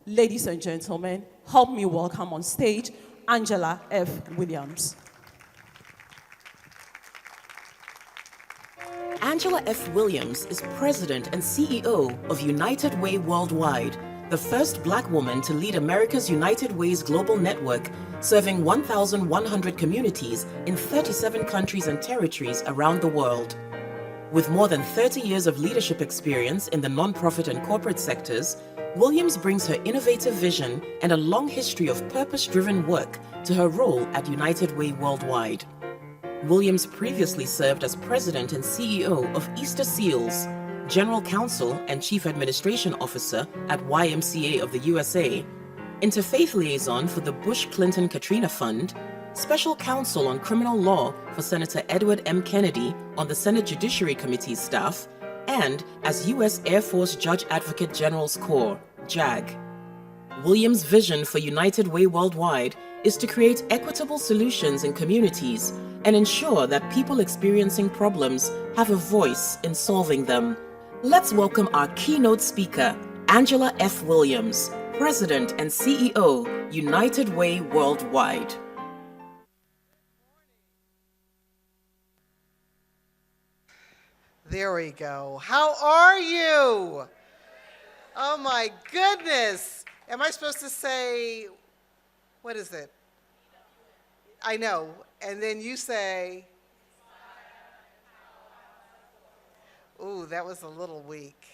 Ladies and gentlemen, help me welcome on stage Angela F. Williams. Angela F. Williams is President and CEO of United Way Worldwide, the first Black woman to lead America's United Way's global network, serving 1,100 communities in 37 countries and territories around the world. With more than 30 years of leadership experience in the nonprofit and corporate sectors, Williams brings her innovative vision and a long history of purpose-driven work to her role at United Way Worldwide. Williams previously served as President and CEO of Easter Seals, General Counsel and Chief Administration Officer at YMCA of the USA, Interfaith Liaison for the Bush-Clinton-Katrina Fund, Special Counsel on Criminal Law for Senator Edward M. Kennedy on the Senate Judiciary Committee's staff, and as U.S. Air Force Judge Advocate General's Corps, JAG. Williams' vision for United Way Worldwide is to create equitable solutions in communities and ensure that people experiencing problems have a voice in solving them. Let's welcome our keynote speaker, Angela F. Williams, President and CEO, United Way Worldwide. There we go. How are you? Oh my goodness. Am I supposed to say, what is it? I know. And then you say, ooh, that was a little weak.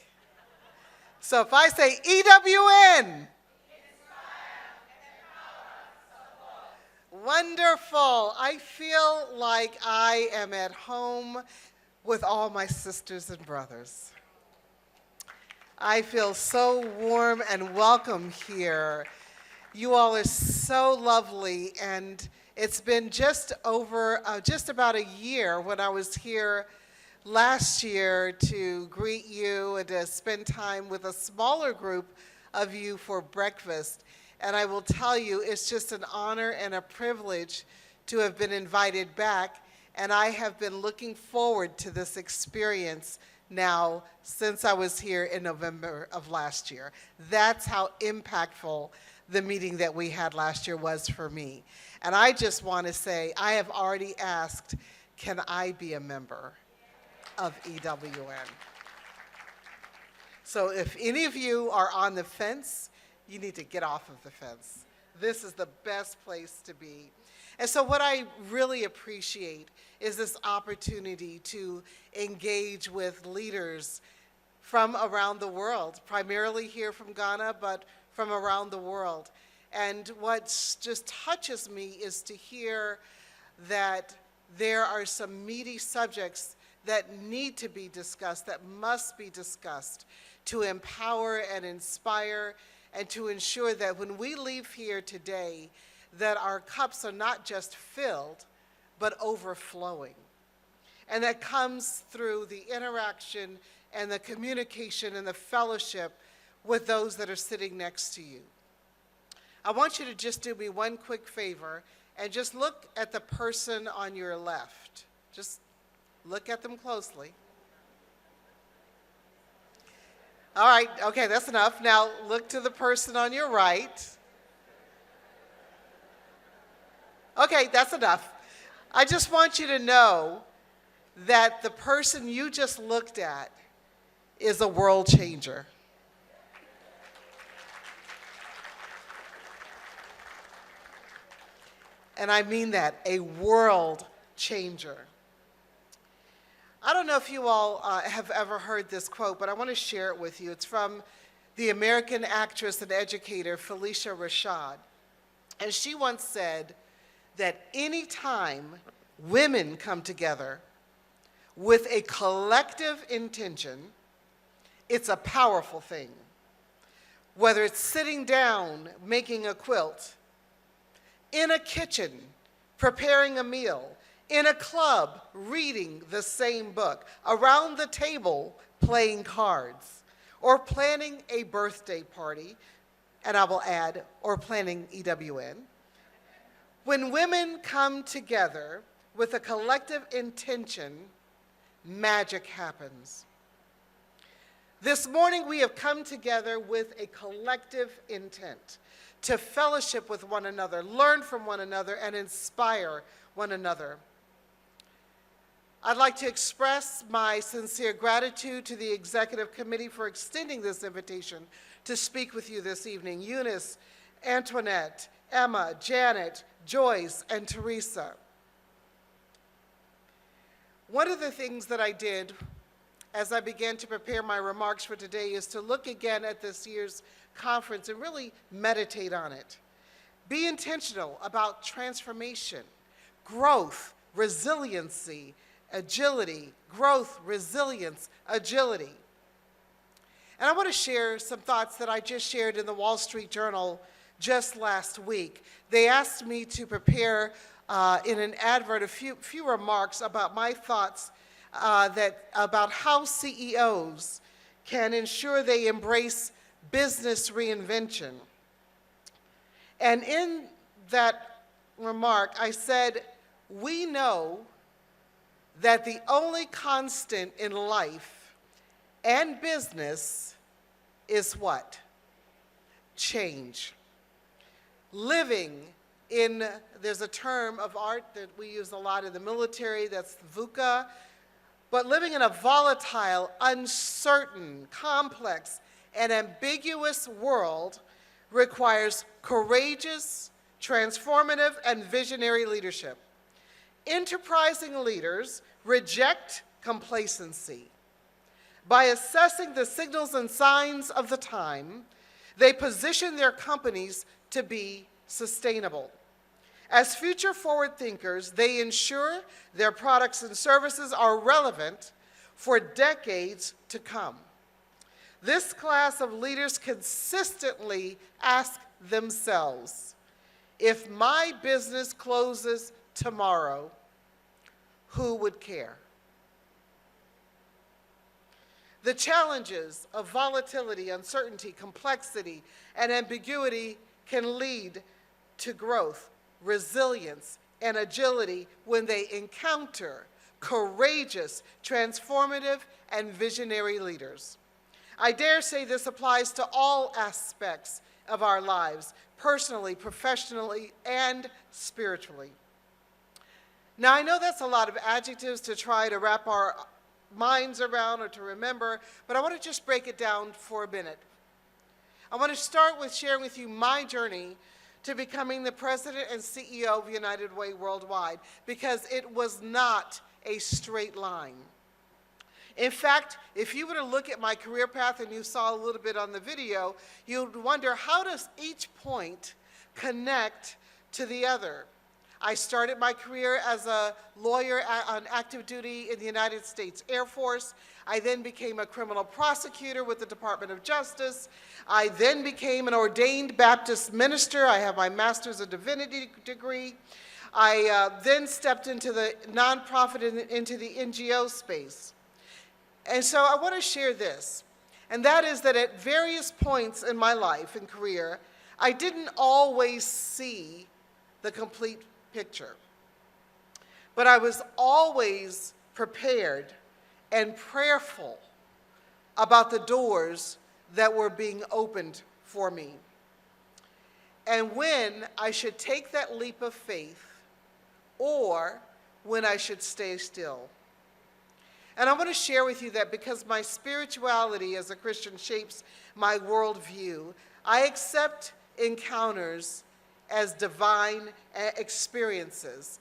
So if I say EWN, wonderful. I feel like I am at home with all my sisters and brothers. I feel so warm and welcome here. You all are so lovely, and it's been just about a year when I was here last year to greet you and to spend time with a smaller group of you for breakfast. And I will tell you, it's just an honor and a privilege to have been invited back. And I have been looking forward to this experience now since I was here in November of last year. That's how impactful the meeting that we had last year was for me. And I just want to say, I have already asked, can I be a member of EWN? So if any of you are on the fence, you need to get off of the fence. This is the best place to be. And so what I really appreciate is this opportunity to engage with leaders from around the world, primarily here from Ghana, but from around the world. And what just touches me is to hear that there are some meaty subjects that need to be discussed, that must be discussed, to empower and inspire, and to ensure that when we leave here today, that our cups are not just filled, but overflowing. And that comes through the interaction and the communication and the fellowship with those that are sitting next to you. I want you to just do me one quick favor and just look at the person on your left. Just look at them closely. All right, okay, that's enough. Now look to the person on your right. Okay, that's enough. I just want you to know that the person you just looked at is a world changer. And I mean that, a world changer. I don't know if you all have ever heard this quote, but I want to share it with you. It's from the American actress and educator Felicia Rashad. And she once said that any time women come together with a collective intention, it's a powerful thing. Whether it's sitting down making a quilt, in a kitchen preparing a meal, in a club reading the same book, around the table playing cards, or planning a birthday party, and I will add, or planning EWN. When women come together with a collective intention, magic happens. This morning we have come together with a collective intent to fellowship with one another, learn from one another, and inspire one another. I'd like to express my sincere gratitude to the Executive Committee for extending this invitation to speak with you this evening. Eunice, Antoinette, Emma, Janet, Joyce, and Teresa. One of the things that I did as I began to prepare my remarks for today is to look again at this year's conference and really meditate on it. Be intentional about transformation, growth, resiliency, agility, growth, resilience, agility. And I want to share some thoughts that I just shared in the Wall Street Journal just last week. They asked me to prepare in an advert a few remarks about my thoughts about how CEOs can ensure they embrace business reinvention. And in that remark, I said, we know that the only constant in life and business is what? Change. Living in, there's a term of art that we use a lot in the military, that's VUCA, but living in a volatile, uncertain, complex, and ambiguous world requires courageous, transformative, and visionary leadership. Enterprising leaders reject complacency. By assessing the signals and signs of the time, they position their companies to be sustainable. As future-forward thinkers, they ensure their products and services are relevant for decades to come. This class of leaders consistently ask themselves, if my business closes tomorrow, who would care? The challenges of volatility, uncertainty, complexity, and ambiguity can lead to growth, resilience, and agility when they encounter courageous, transformative, and visionary leaders. I dare say this applies to all aspects of our lives, personally, professionally, and spiritually. Now, I know that's a lot of adjectives to try to wrap our minds around or to remember, but I want to just break it down for a minute. I want to start with sharing with you my journey to becoming the president and CEO of United Way Worldwide, because it was not a straight line. In fact, if you were to look at my career path, and you saw a little bit on the video, you'd wonder, how does each point connect to the other? I started my career as a lawyer on active duty in the United States Air Force. I then became a criminal prosecutor with the Department of Justice. I then became an ordained Baptist minister. I have my Master's of Divinity degree. I then stepped into the nonprofit and into the NGO space. And so I want to share this, and that is that at various points in my life and career, I didn't always see the complete picture. But I was always prepared and prayerful about the doors that were being opened for me, and when I should take that leap of faith or when I should stay still. And I want to share with you that because my spirituality as a Christian shapes my worldview, I accept encounters as divine experiences.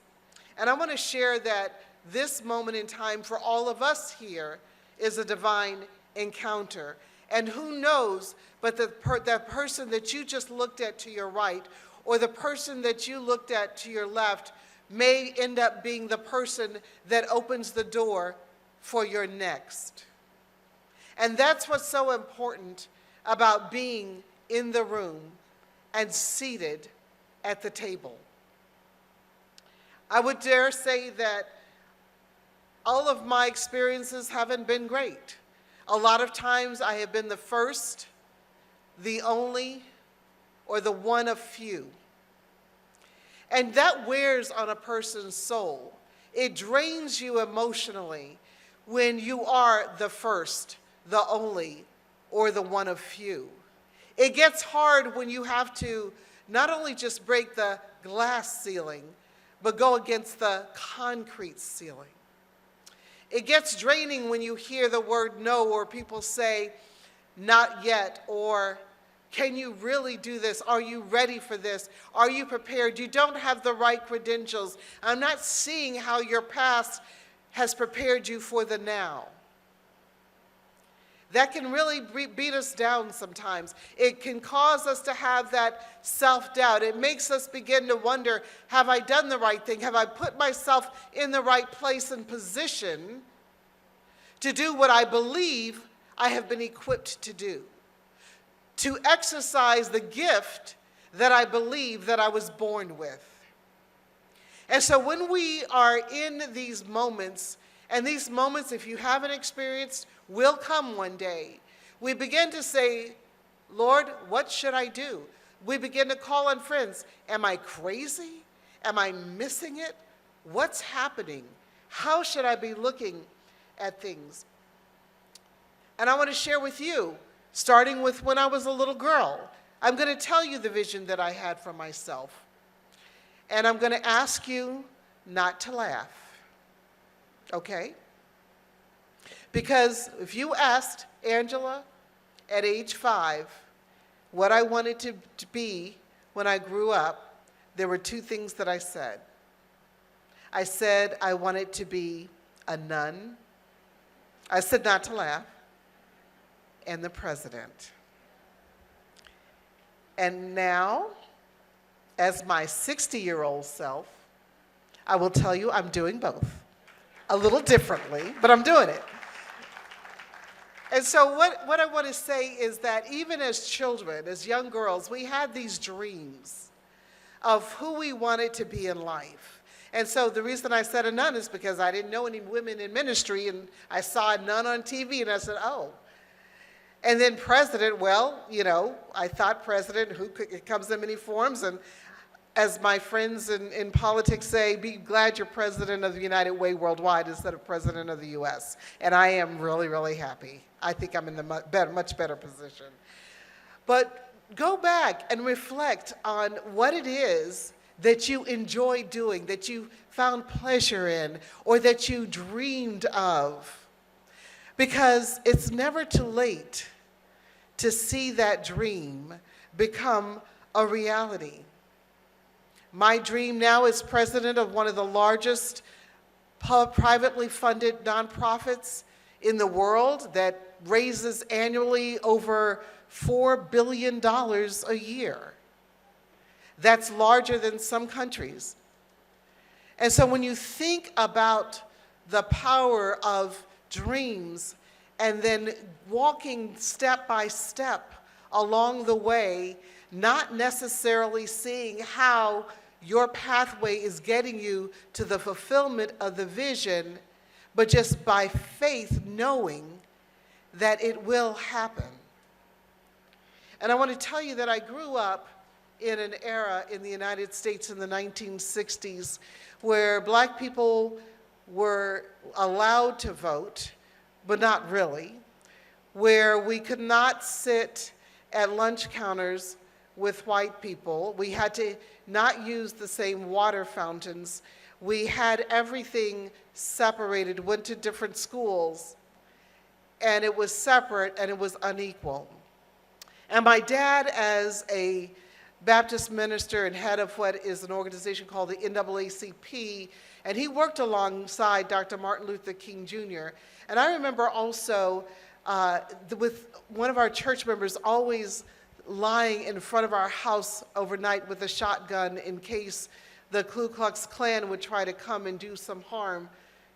And I want to share that this moment in time for all of us here is a divine encounter. And who knows, but that person that you just looked at to your right, or the person that you looked at to your left, may end up being the person that opens the door for your next. And that's what's so important about being in the room and seated at the table. I would dare say that all of my experiences haven't been great. A lot of times I have been the first, the only, or the one of few. And that wears on a person's soul. It drains you emotionally when you are the first, the only, or the one of few. It gets hard when you have to not only just break the glass ceiling, but go against the concrete ceiling. It gets draining when you hear the word no, or people say, not yet, or can you really do this? Are you ready for this? Are you prepared? You don't have the right credentials. I'm not seeing how your past has prepared you for the now. That can really beat us down sometimes. It can cause us to have that self-doubt. It makes us begin to wonder, have I done the right thing? Have I put myself in the right place and position to do what I believe I have been equipped to do? To exercise the gift that I believe that I was born with. And so when we are in these moments, and these moments, if you haven't experienced, will come one day, we begin to say, Lord, what should I do? We begin to call on friends. Am I crazy? Am I missing it? What's happening? How should I be looking at things? And I want to share with you, starting with when I was a little girl. I'm going to tell you the vision that I had for myself. And I'm going to ask you not to laugh. Okay? Because if you asked Angela at age 5 what I wanted to be when I grew up, there were 2 things that I said. I said I wanted to be a nun. I said not to laugh. And the president. And now, as my 60-year-old self, I will tell you I'm doing both. A little differently, but I'm doing it. And so what I want to say is that even as children, as young girls, we had these dreams of who we wanted to be in life. And so the reason I said a nun is because I didn't know any women in ministry, and I saw a nun on TV, and I said, oh. And then president, well, you know, I thought president, it comes in many forms, and as my friends in politics say, be glad you're president of the United Way worldwide instead of president of the US. And I am really, really happy. I think I'm in the much better position. But go back and reflect on what it is that you enjoy doing, that you found pleasure in, or that you dreamed of. Because it's never too late to see that dream become a reality. My dream now is president of one of the largest privately funded nonprofits in the world that raises annually over $4 billion a year. That's larger than some countries. And so when you think about the power of dreams and then walking step by step along the way, not necessarily seeing how your pathway is getting you to the fulfillment of the vision, but just by faith knowing that it will happen. And I want to tell you that I grew up in an era in the United States in the 1960s where black people were allowed to vote, but not really, where we could not sit at lunch counters with white people. We had to not use the same water fountains. We had everything separated, went to different schools, and it was separate and it was unequal. And my dad, as a Baptist minister and head of what is an organization called the NAACP, and he worked alongside Dr. Martin Luther King Jr. And I remember also with one of our church members always lying in front of our house overnight with a shotgun in case the Ku Klux Klan would try to come and do some harm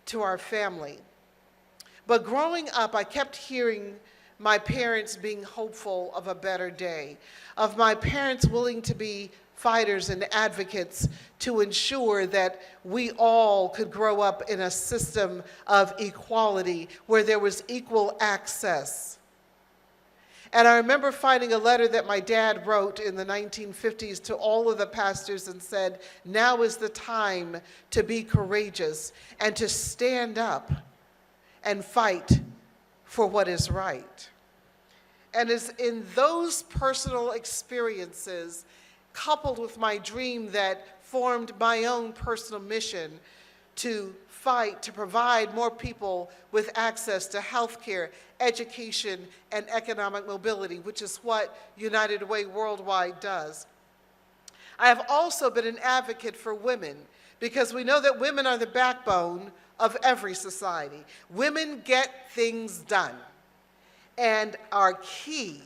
to our family. But growing up, I kept hearing my parents being hopeful of a better day, of my parents willing to be fighters and advocates to ensure that we all could grow up in a system of equality where there was equal access. And I remember finding a letter that my dad wrote in the 1950s to all of the pastors and said, now is the time to be courageous and to stand up and fight for what is right. And it's in those personal experiences, coupled with my dream that formed my own personal mission to fight to provide more people with access to health care, education, and economic mobility, which is what United Way Worldwide does. I have also been an advocate for women because we know that women are the backbone of every society. Women get things done and are key,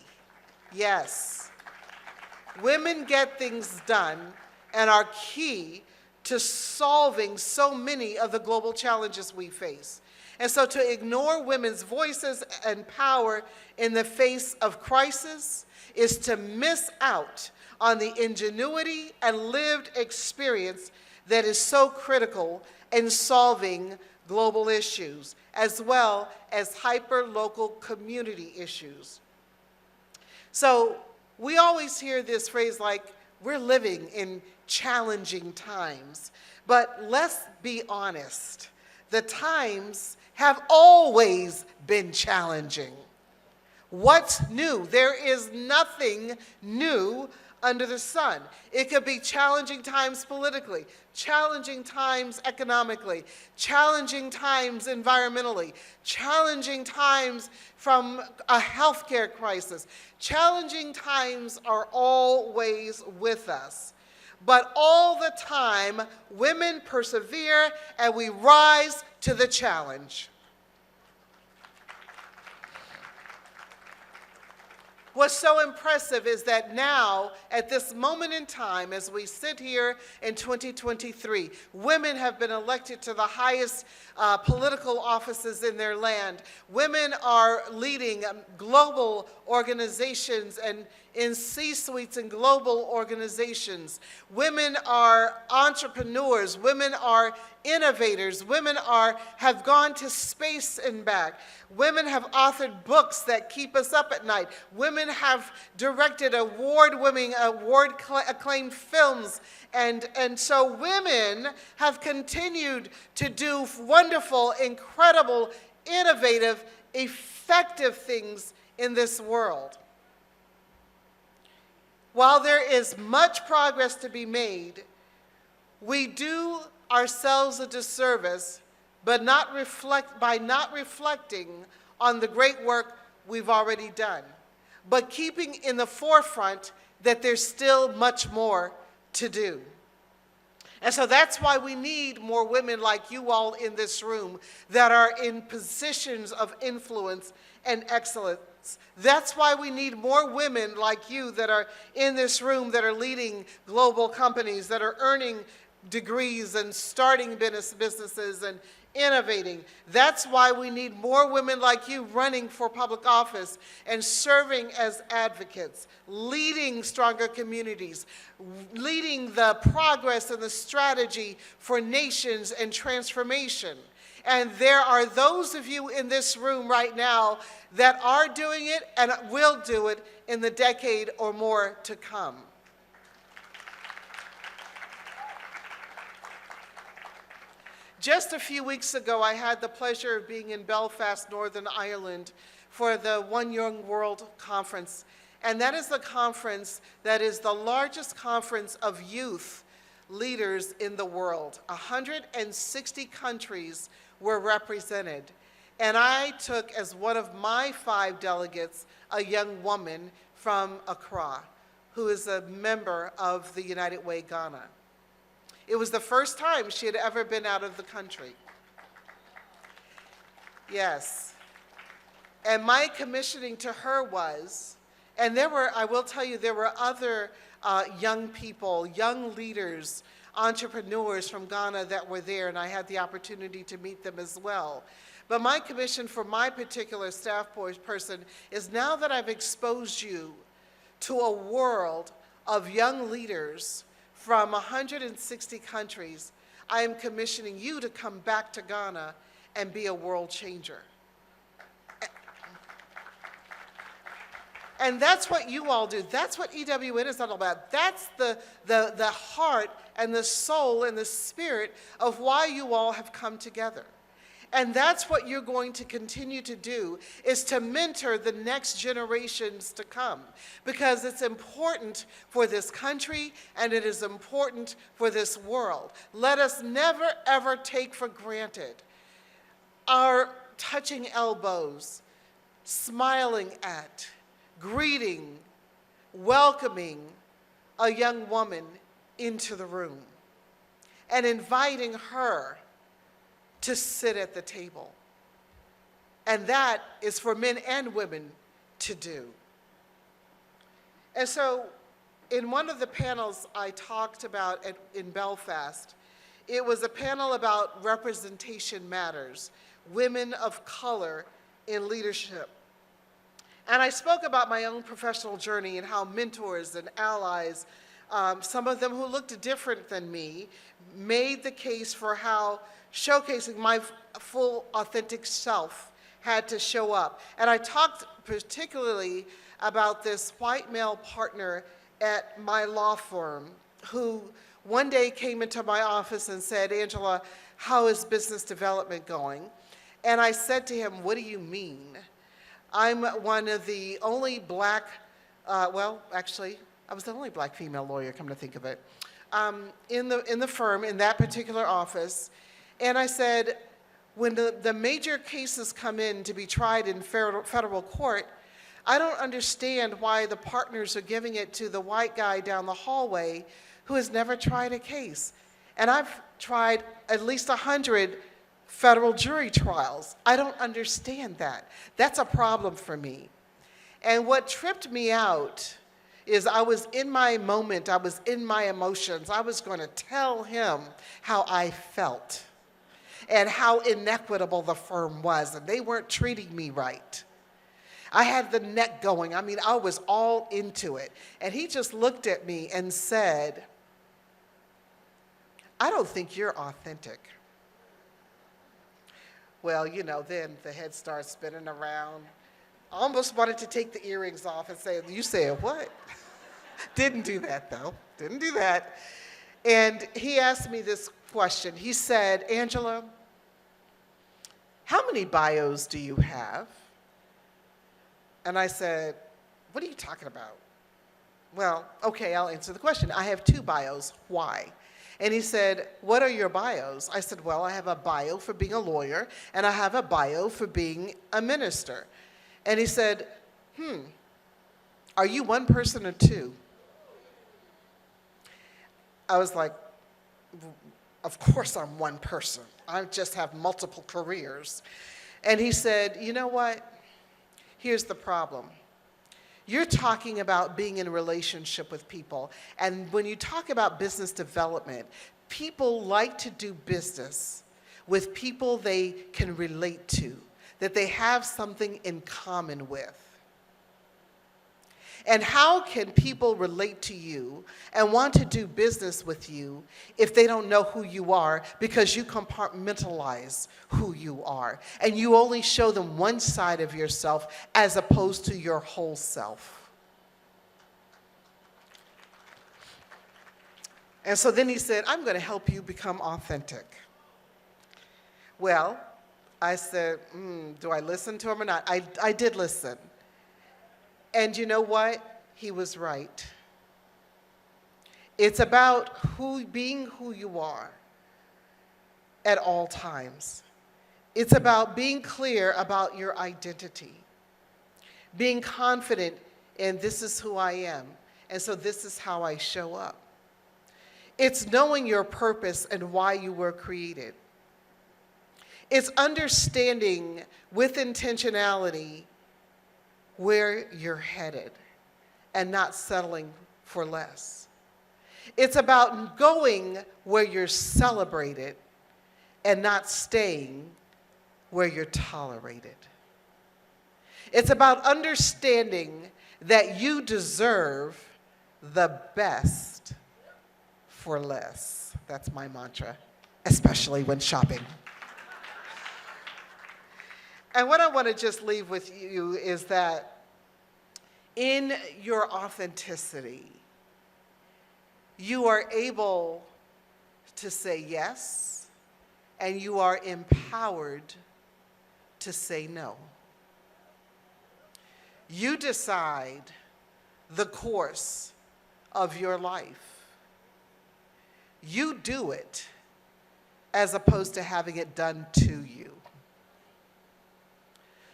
yes. Women get things done and are key to solving so many of the global challenges we face. And so to ignore women's voices and power in the face of crisis is to miss out on the ingenuity and lived experience that is so critical in solving global issues, as well as hyper-local community issues. So we always hear this phrase like, we're living in challenging times. But let's be honest, the times have always been challenging. What's new? There is nothing new under the sun. It could be challenging times politically, challenging times economically, challenging times environmentally, challenging times from a healthcare crisis. Challenging times are always with us. But all the time, women persevere and we rise to the challenge. What's so impressive is that now, at this moment in time, as we sit here in 2023, women have been elected to the highest political offices in their land. Women are leading global organizations and in C-suites and global organizations. Women are entrepreneurs. Women are innovators. Women have gone to space and back. Women have authored books that keep us up at night. Women have directed award-winning, award-acclaimed films. And so women have continued to do wonderful, incredible, innovative, effective things in this world. While there is much progress to be made, we do ourselves a disservice by not reflecting on the great work we've already done, but keeping in the forefront that there's still much more to do. And so that's why we need more women like you all in this room that are in positions of influence and excellence. That's why we need more women like you that are in this room that are leading global companies, that are earning degrees and starting businesses and innovating. That's why we need more women like you running for public office and serving as advocates, leading stronger communities, leading the progress and the strategy for nations and transformation. And there are those of you in this room right now that are doing it and will do it in the decade or more to come. Just a few weeks ago, I had the pleasure of being in Belfast, Northern Ireland, for the One Young World Conference. And that is the conference that is the largest conference of youth leaders in the world. 160 countries were represented. And I took as one of my 5 delegates a young woman from Accra, who is a member of the United Way Ghana. It was the first time she had ever been out of the country. Yes. And my commissioning to her was, and there were, I will tell you, there were other young people, young leaders, entrepreneurs from Ghana that were there, and I had the opportunity to meet them as well. But my commission for my particular staff person is, now that I've exposed you to a world of young leaders from 160 countries, I am commissioning you to come back to Ghana and be a world changer. And that's what you all do. That's what EWN is all about. That's the heart and the soul and the spirit of why you all have come together. And that's what you're going to continue to do, is to mentor the next generations to come, because it's important for this country and it is important for this world. Let us never, ever take for granted our touching elbows, smiling at, greeting, welcoming a young woman into the room and inviting her to sit at the table. And that is for men and women to do. And so in one of the panels I talked about in Belfast, it was a panel about representation matters, women of color in leadership. And I spoke about my own professional journey and how mentors and allies, some of them who looked different than me, made the case for how showcasing my full, authentic self had to show up. And I talked particularly about this white male partner at my law firm who one day came into my office and said, "Angela, how is business development going?" And I said to him, "What do you mean? I'm one of the only black, well, actually, I was the only black female lawyer, come to think of it, in the firm, in that particular office." And I said, when the major cases come in to be tried in federal court, I don't understand why the partners are giving it to the white guy down the hallway who has never tried a case. And I've tried at least 100 federal jury trials. I don't understand that. That's a problem for me. And what tripped me out is I was in my moment, I was in my emotions. I was going to tell him how I felt and how inequitable the firm was, and they weren't treating me right. I had the neck going. I mean, I was all into it. And he just looked at me and said, "I don't think you're authentic." Well, you know, then the head starts spinning around. I almost wanted to take the earrings off and say, "You said what?" Didn't do that, though. Didn't do that. And he asked me this question. He said, "Angela, how many bios do you have?" And I said, "What are you talking about?" "Well, okay, I'll answer the question. I have 2 bios. Why?" And he said, "What are your bios?" I said, "Well, I have a bio for being a lawyer, and I have a bio for being a minister." And he said, "Are you one person or 2? I was like, "Of course I'm one person. I just have multiple careers." And he said, "You know what? Here's the problem. You're talking about being in a relationship with people. And when you talk about business development, people like to do business with people they can relate to, that they have something in common with. And how can people relate to you and want to do business with you if they don't know who you are, because you compartmentalize who you are and you only show them one side of yourself as opposed to your whole self?" And so then he said, "I'm going to help you become authentic." Well, I said, do I listen to him or not? I did listen. And you know what? He was right. It's about being who you are at all times. It's about being clear about your identity, being confident in this is who I am, and so this is how I show up. It's knowing your purpose and why you were created. It's understanding with intentionality where you're headed and not settling for less. It's about going where you're celebrated and not staying where you're tolerated. It's about understanding that you deserve the best for less. That's my mantra, especially when shopping. And what I want to just leave with you is that in your authenticity, you are able to say yes and you are empowered to say no. You decide the course of your life. You do it as opposed to having it done to you.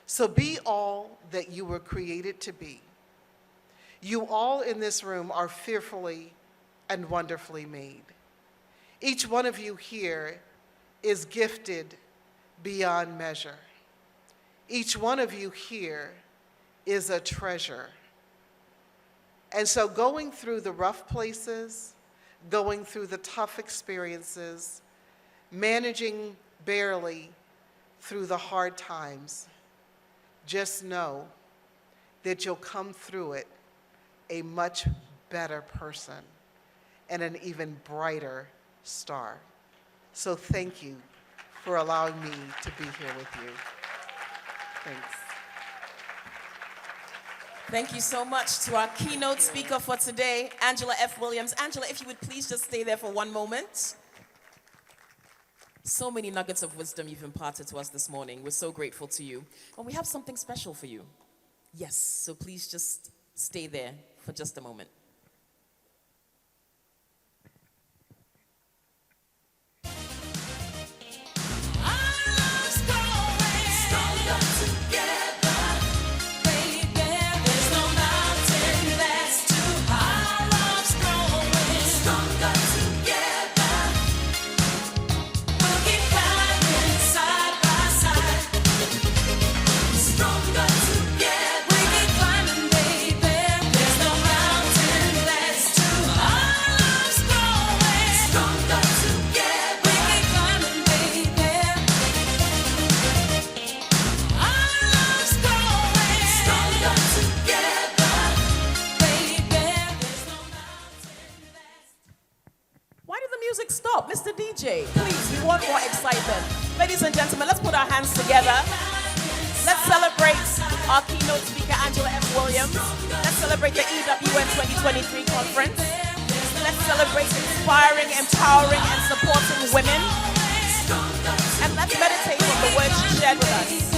So be all that you were created to be. You all in this room are fearfully and wonderfully made. Each one of you here is gifted beyond measure. Each one of you here is a treasure. And so going through the rough places, going through the tough experiences, managing barely through the hard times, just know that you'll come through it a much better person and an even brighter star. So thank you for allowing me to be here with you. Thanks. Thank you so much to our keynote speaker for today, Angela F. Williams. Angela, if you would please just stay there for one moment. So many nuggets of wisdom you've imparted to us this morning. We're so grateful to you. And we have something special for you. Yes, so please just stay there for just a moment. Stop, Mr. DJ, please, we want more excitement. Ladies and gentlemen, let's put our hands together. Let's celebrate our keynote speaker, Angela F. Williams. Let's celebrate the EWN 2023 conference. Let's celebrate inspiring, empowering, and supporting women. And let's meditate on the words she shared with us.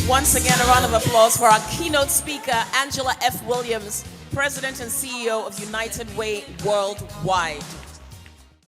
Once again, a round of applause for our keynote speaker, Angela F. Williams, President and CEO of United Way Worldwide.